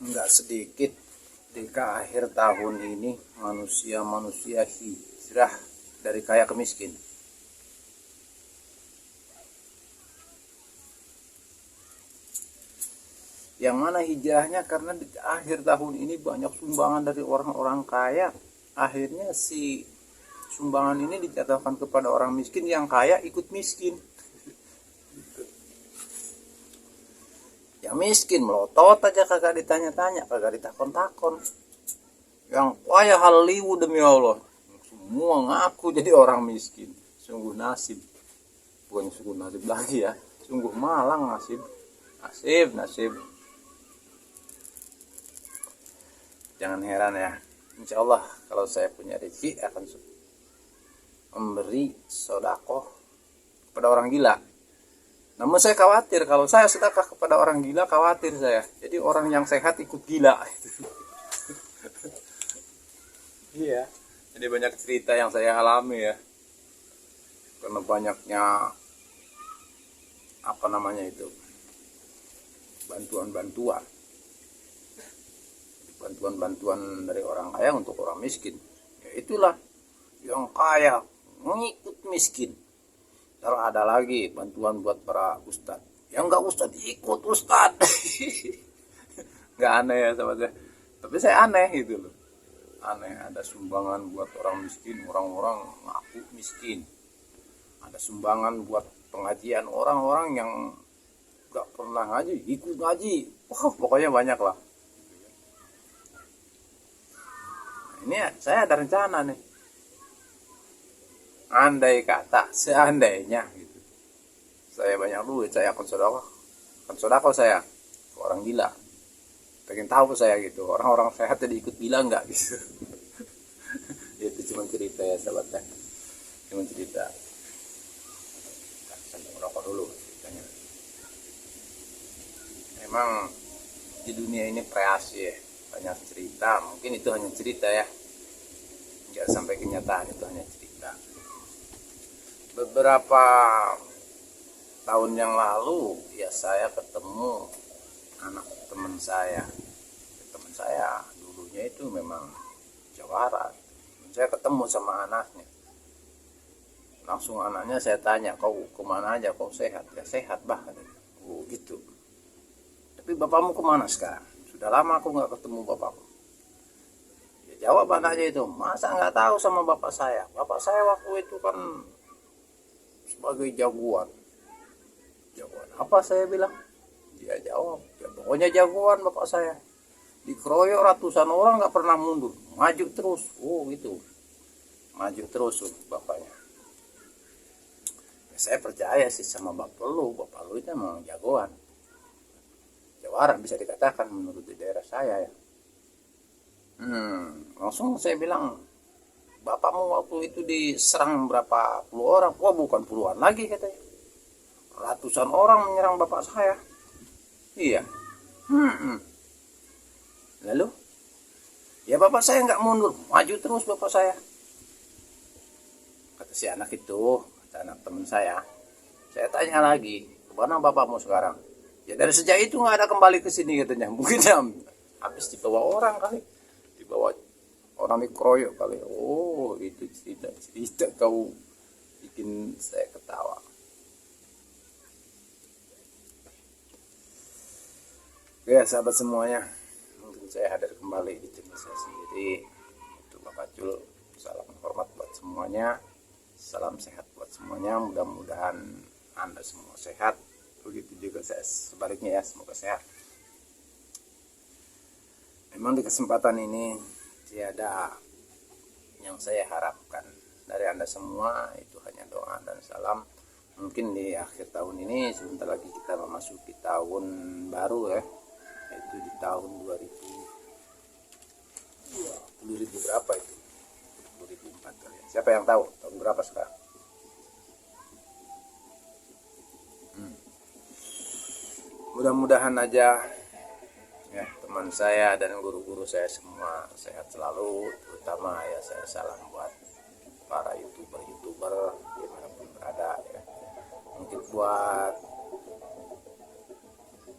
Nggak sedikit di akhir tahun ini manusia hijrah dari kaya ke miskin. Yang mana hijrahnya karena di akhir tahun ini banyak sumbangan dari orang-orang kaya. Akhirnya si sumbangan ini dijatuhkan kepada orang miskin, yang kaya ikut miskin. Yang miskin melotot aja, kagak ditanya-tanya, kagak ditakon-takon. Yang kaya haliwu demi Allah, semua ngaku jadi orang miskin. Sungguh nasib, bukan sungguh nasib lagi ya, sungguh malang nasib. Nasib. Jangan heran ya, insya Allah kalau saya punya rezeki akan memberi sodakoh kepada orang gila. Namun saya khawatir kalau saya sedekah kepada orang gila, khawatir saya. Jadi orang yang sehat ikut gila. Iya. Jadi banyak cerita yang saya alami ya. Karena banyaknya bantuan dari orang kaya untuk orang miskin. Ya itulah, yang kaya mengikut miskin. Terus ada lagi bantuan buat para ustadz. Yang enggak ustadz ikut ustadz. Enggak aneh ya sahabat saya. Tapi saya aneh gitu loh. Aneh, ada sumbangan buat orang miskin, orang-orang ngaku miskin. Ada sumbangan buat pengajian, orang-orang yang enggak pernah ngaji ikut ngaji. Wah, pokoknya banyak lah. Nah, ini saya ada rencana nih. Andai kata, seandainya gitu, saya banyak duit, saya akan sodako saya ke orang gila. Pengen tahu saya gitu, orang-orang sehat jadi ikut gila nggak gitu. Itu cuma cerita ya sahabatnya, cuma cerita. Sambil merokok dulu ceritanya. Memang di dunia ini kreasi ya, banyak cerita. Mungkin itu hanya cerita ya, nggak sampai kenyataan, itu hanya cerita. Beberapa tahun yang lalu ya saya ketemu anak teman saya. Teman saya dulunya itu memang jawara. Saya ketemu sama anaknya. Langsung anaknya saya tanya, kau kemana aja, kau sehat? Ya sehat bah. Oh gitu. Tapi bapakmu kemana sekarang? Sudah lama aku nggak ketemu bapakmu. Ya jawab anaknya itu, masa nggak tahu sama bapak saya? Bapak saya waktu itu kan sebagai jagoan apa, saya bilang. Dia jawab, ya pokoknya jagoan bapak saya, dikeroyok ratusan orang nggak pernah mundur, maju terus. Oh gitu, maju terus bapaknya. Ya, saya percaya sih sama bapak lu itu emang jagoan, jawara bisa dikatakan menurut di daerah saya ya. Langsung saya bilang, bapakmu waktu itu diserang berapa puluh orang? Wah bukan puluhan lagi katanya, ratusan orang menyerang bapak saya. Iya. Lalu ya bapak saya nggak mundur, maju terus bapak saya, kata si anak itu, kata anak teman saya. Saya tanya lagi, mana bapakmu sekarang? Ya dari sejak itu nggak ada kembali ke sini katanya. Mungkin habis dibawa orang kali, dibawa orang dikeroyok kali. Oh itu cerita kau bikin saya ketawa. Ya sahabat semuanya, mungkin saya hadir kembali di channel saya sendiri. Untuk Bapak Jul, salam hormat buat semuanya, salam sehat buat semuanya. Mudah-mudahan Anda semua sehat, begitu juga saya sebaliknya ya, semoga sehat. Memang di kesempatan ini tiada yang saya harapkan dari Anda semua, itu hanya doa dan salam. Mungkin di akhir tahun ini, sebentar lagi kita memasuki tahun baru ya, itu di tahun 2000 berapa itu, 2004 kali ya. Siapa yang tahu tahun berapa sekarang? Mudah-mudahan aja ya teman saya dan guru-guru saya semua sehat selalu. Terutama ya saya salam buat para youtuber dimanapun berada ya. Mungkin buat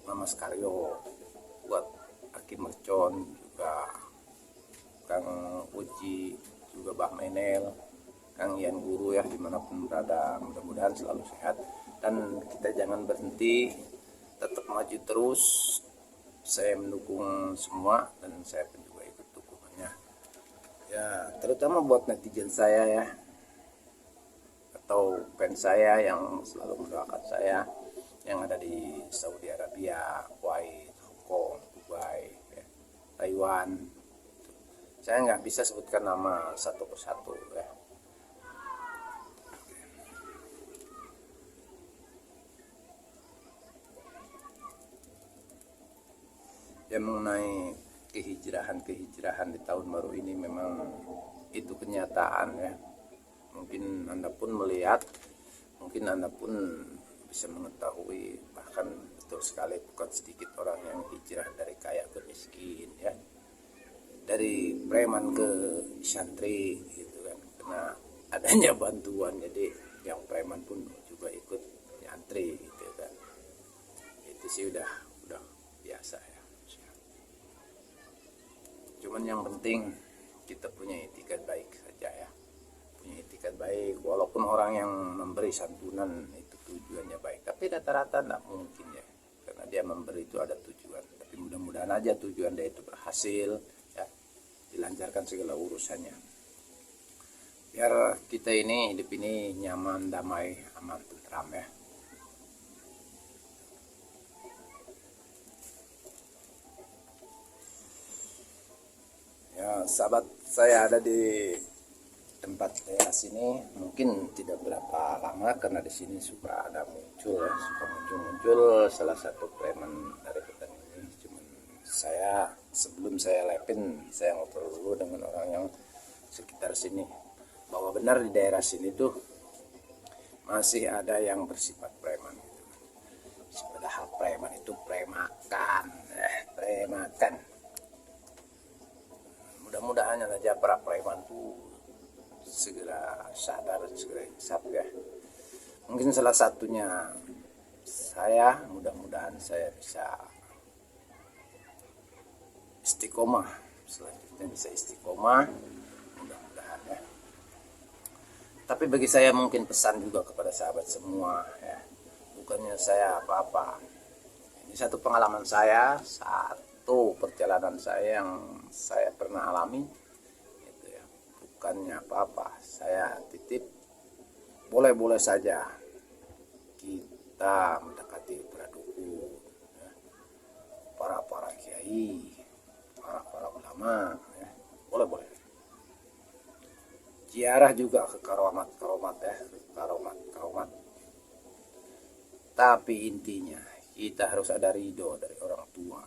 Mama Skaryo, buat Hakim Mercon, juga Kang Uji, juga Bah Menel, Kang Ian Guru ya, dimanapun berada, mudah-mudahan selalu sehat. Dan kita jangan berhenti, tetap maju terus. Saya mendukung semua dan saya pun juga ikut dukungannya. Ya, terutama buat netizen saya ya, atau fans saya yang selalu mendoakan saya, yang ada di Saudi Arabia, Kuwait, Hong Kong, Dubai, ya, Taiwan. Saya nggak bisa sebutkan nama satu persatu ya. Ya, mengenai kehijrahan di tahun baru ini memang itu kenyataan ya. Mungkin Anda pun melihat, mungkin Anda pun bisa mengetahui, bahkan betul sekali bukan sedikit orang yang hijrah dari kaya ke miskin ya, dari preman ke santri gitu kan, karena adanya bantuan. Jadi yang preman pun juga ikut nyantri gitu kan. Itu sih udah biasa ya. Cuman yang penting kita punya etikat baik saja ya, punya etikat baik. Walaupun orang yang memberi santunan itu tujuannya baik, tapi rata-rata tidak mungkin ya, karena dia memberi itu ada tujuan. Tapi mudah-mudahan aja tujuan dia itu berhasil ya, dilancarkan segala urusannya, biar kita ini hidup ini nyaman, damai, aman, tentram ya. Ya, sahabat saya ada di tempat teras ini mungkin tidak berapa lama, karena di sini suka ada muncul ya, suka muncul salah satu preman dari hutan ini. Cuman saya, sebelum saya lepin, saya ngobrol dulu dengan orang yang sekitar sini, bahwa benar di daerah sini tuh masih ada yang bersifat preman gitu. Padahal preman itu premakan, premakan. Mudah-mudahan aja para preman tuh segera sadar, segera insaf ya. Mungkin salah satunya saya, mudah-mudahan saya bisa istiqomah, selanjutnya bisa istiqomah, mudah-mudahan ya. Tapi bagi saya mungkin pesan juga kepada sahabat semua ya, bukannya saya apa-apa, ini satu pengalaman saya, satu perjalanan saya yang saya pernah alami gitu ya. Bukannya apa-apa, saya titip, boleh-boleh saja kita mendekati para dukun ya, para kiai, para ulama ya, boleh-boleh. Ziarah juga ke karomat ya, karomat. Tapi intinya kita harus ada ridho dari orang tua,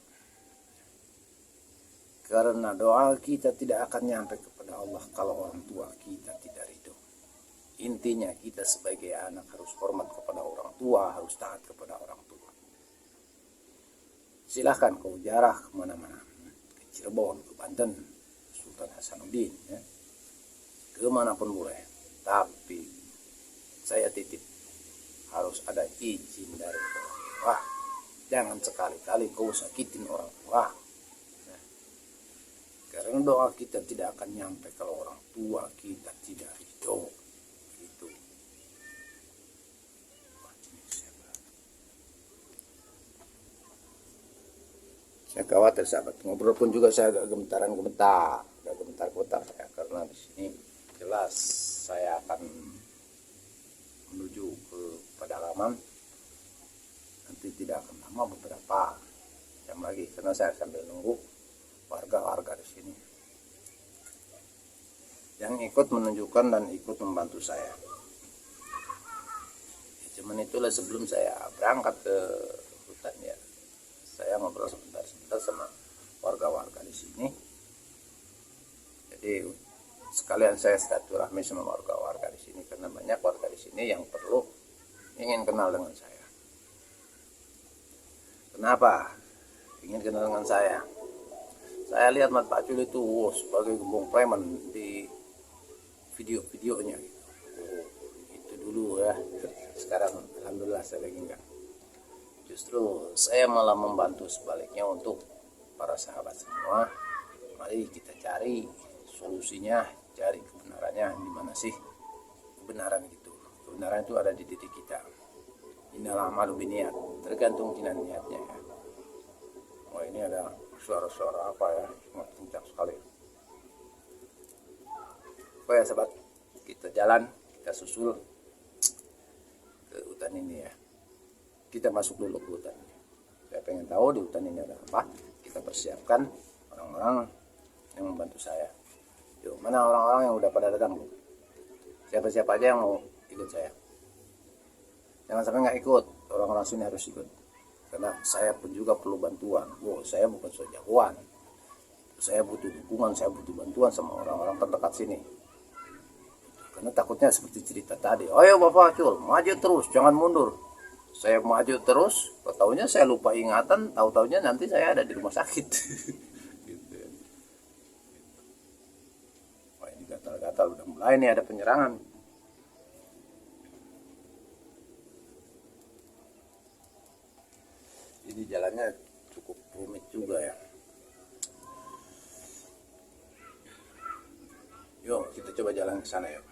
karena doa kita tidak akan nyampe kepada Allah kalau orang tua kita tidak ridho. Intinya kita sebagai anak harus hormat kepada orang tua, harus taat kepada orang tua. Silahkan kau ziarah kemana-mana, ke Cirebon, ke Banten, Sultan Hasanuddin ya, kemanapun boleh. Tapi saya titip, harus ada izin dari orang tua. Jangan sekali-kali kau sakitin orang tua, karena doa kita tidak akan nyampe kalau orang tua kita tidak ridho gitu. Saya khawatir sahabat, ngobrol pun juga saya agak gemetar saya, karena di sini jelas saya akan menuju ke pedalaman. Nanti tidak akan lama, beberapa jam lagi, karena saya sambil nunggu warga di sini yang ikut menunjukkan dan ikut membantu saya. Cuman itulah, sebelum saya berangkat ke hutan ya, saya ngobrol sebentar sama warga di sini. Jadi sekalian saya silaturahmi sama warga di sini, karena banyak warga di sini yang ingin kenal dengan saya. Kenapa ingin kenal dengan saya? Saya lihat Mat Pacul itu sebagai gembong preman di video-videonya gitu. Itu dulu ya. Sekarang alhamdulillah saya lagi enggak. Justru saya malah membantu sebaliknya untuk para sahabat semua, mari kita cari solusinya, cari kebenarannya di mana sih kebenaran itu. Kebenaran itu ada di diri kita. Innamal a'malu binniyat, tergantung dengan niatnya ya. Wah, ini ada suara-suara apa ya, sangat kencang sekali. Oh ya sobat, kita jalan, kita susul ke hutan ini ya. Kita masuk dulu ke hutan. Saya pengen tahu di hutan ini ada apa. Kita persiapkan orang-orang yang membantu saya. Yuk, mana orang-orang yang udah pada datang? Siapa-siapa aja yang mau ikut saya. Jangan sampai nggak ikut, orang-orang sini harus ikut. Karena saya pun juga perlu bantuan. Wow, saya bukan so jagoan. Saya butuh dukungan, saya butuh bantuan sama orang-orang terdekat sini. Karena takutnya seperti cerita tadi. Ayo Bapak Cul, maju terus, jangan mundur. Saya maju terus, tahu-taunya saya lupa ingatan, tahu-taunya nanti saya ada di rumah sakit. Gitu. Wah, ini gatal-gatal, udah mulai nih ada penyerangan. Jadi jalannya cukup rumit juga ya. Yuk kita coba jalan ke sana yuk.